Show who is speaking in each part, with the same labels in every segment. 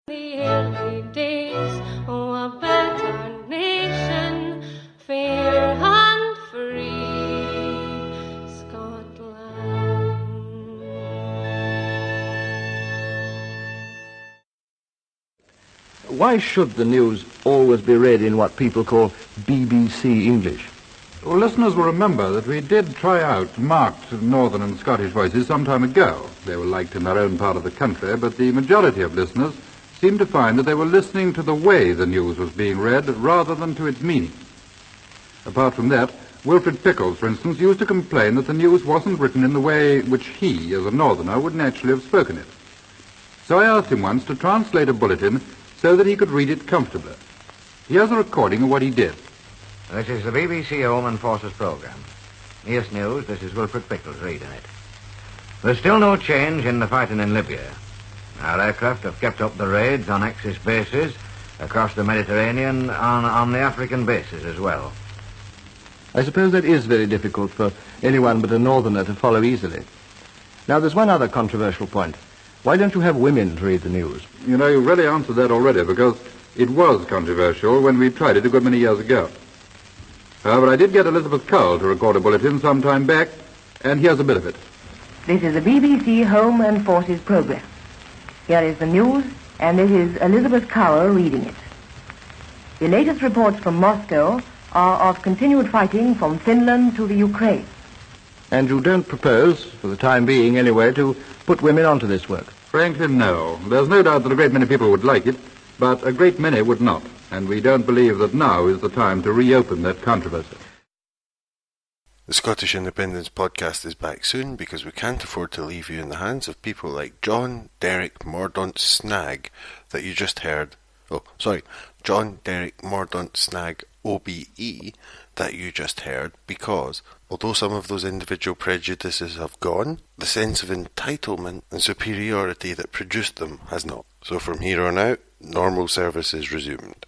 Speaker 1: The early days, oh, a better nation, fair and free, Scotland.
Speaker 2: Why should the news always be read in what people call BBC English?
Speaker 3: Well, listeners will remember that we did try out marked Northern and Scottish voices some time ago. They were liked in their own part of the country, but the majority of listeners seemed to find that they were listening to the way the news was being read rather than to its meaning. Apart from that, Wilfred Pickles, for instance, used to complain that the news wasn't written in the way which he, as a Northerner, would naturally have spoken it. So I asked him once to translate a bulletin so that he could read it comfortably. Here's a recording of what he did.
Speaker 4: This is the BBC Home and Forces programme. Yes News, this is Wilfred Pickles reading it. There's still no change in the fighting in Libya. Our aircraft have kept up the raids on Axis bases across the Mediterranean on the African bases as well.
Speaker 2: I suppose that is very difficult for anyone but a Northerner to follow easily. Now, there's one other controversial point. Why don't you have women to read the news?
Speaker 3: You know, you really answered that already, because it was controversial when we tried it a good many years ago. However, I did get Elizabeth Cowell to record a bulletin some time back, and here's a bit of it.
Speaker 5: This is the BBC Home and Forces programme. Here is the news, and this is Elizabeth Cowell reading it. The latest reports from Moscow are of continued fighting from Finland to the Ukraine.
Speaker 2: And you don't propose, for the time being anyway, to put women onto this work?
Speaker 3: Frankly, no. There's no doubt that a great many people would like it, but a great many would not, and we don't believe that now is the time to reopen that controversy.
Speaker 6: The Scottish Independence podcast is back soon because we can't afford to leave you in the hands of people like John Derek Mordaunt Snag that you just heard. John Derek Mordaunt Snag OBE that you just heard, because although some of those individual prejudices have gone, the sense of entitlement and superiority that produced them has not. So from here on out, normal service is resumed.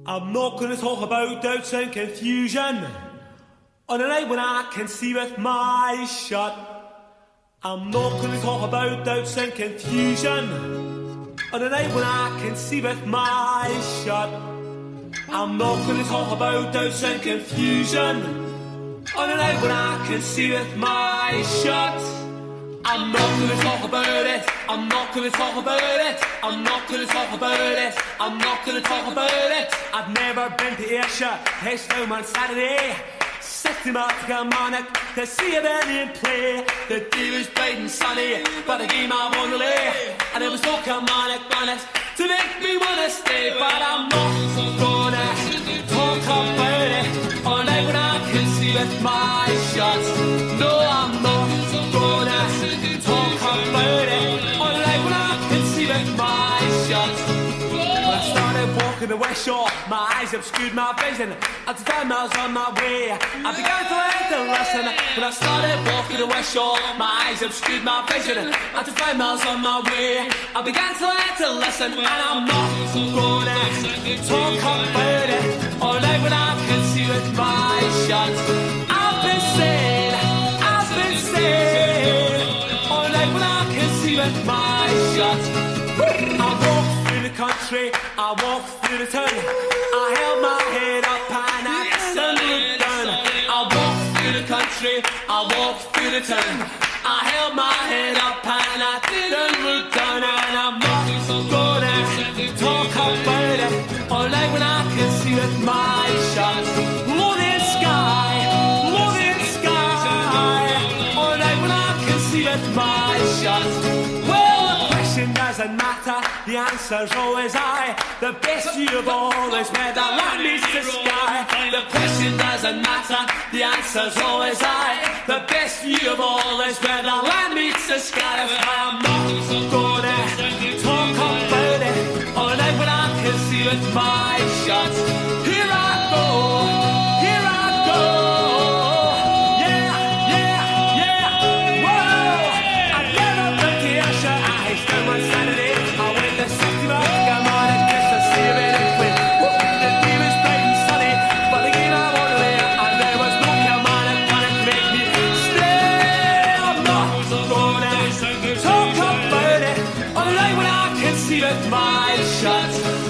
Speaker 7: I'm not going to talk about doubts and confusion on a night when I can see with my eyes shut. I'm not going to talk about doubts and confusion on a night when I can see with my eyes shut. I'm not going to talk about doubts and confusion on a night when I can see with my eyes shut. I'm not going to talk about it, I'm not going to talk about it, I'm not going to talk about it, I'm not going to talk about it. I've never been to Ayrshire, Heston on Saturday, systematic harmonic to see a band in play. The day was bright and sunny, but the game I won the lay, and there was no harmonic on it to make me want to stay. But I'm not gonna talk about it all night when I can see with my eyes shut. No, I'm not gonna talk about it all night when I can see with my eyes shut. When I started walking the West Shore, my eyes obscured my vision. After 5 miles on my way, I began to learn to listen. When I started walking the West Shore, my eyes obscured my vision. After 5 miles on my way, I began to learn to listen. And I'm not gonna talk about it all night when I can see with my eyes shut. I've been saying all night when I can see with my eyes shut. I walk through the country, I walk through the town, I held my head up and I looked down. I walk through the country, I walk through the town, I held my head up and I didn't look down. And I'm not gonna talk about it all night when I can see with my eyes shut. Loaded sky, all night when I can see with my eyes shut. Well, the question doesn't matter, the answer's always I. The best view of all is where the land meets the sky. The question doesn't matter, the answer's always I. The best view of all is where the land meets the sky. That's why I'm not gonna talk about it all night when I can see with my eyes shut. Here I go, here I go. Yeah, whoa. I've never been to Ayrshire, I spent one Saturday. I went to City Rock, I'm on it just to see a bit of quit. The day was bright and sunny, but the game I won away, and there was no harmonic on it to make me stay. see with my shut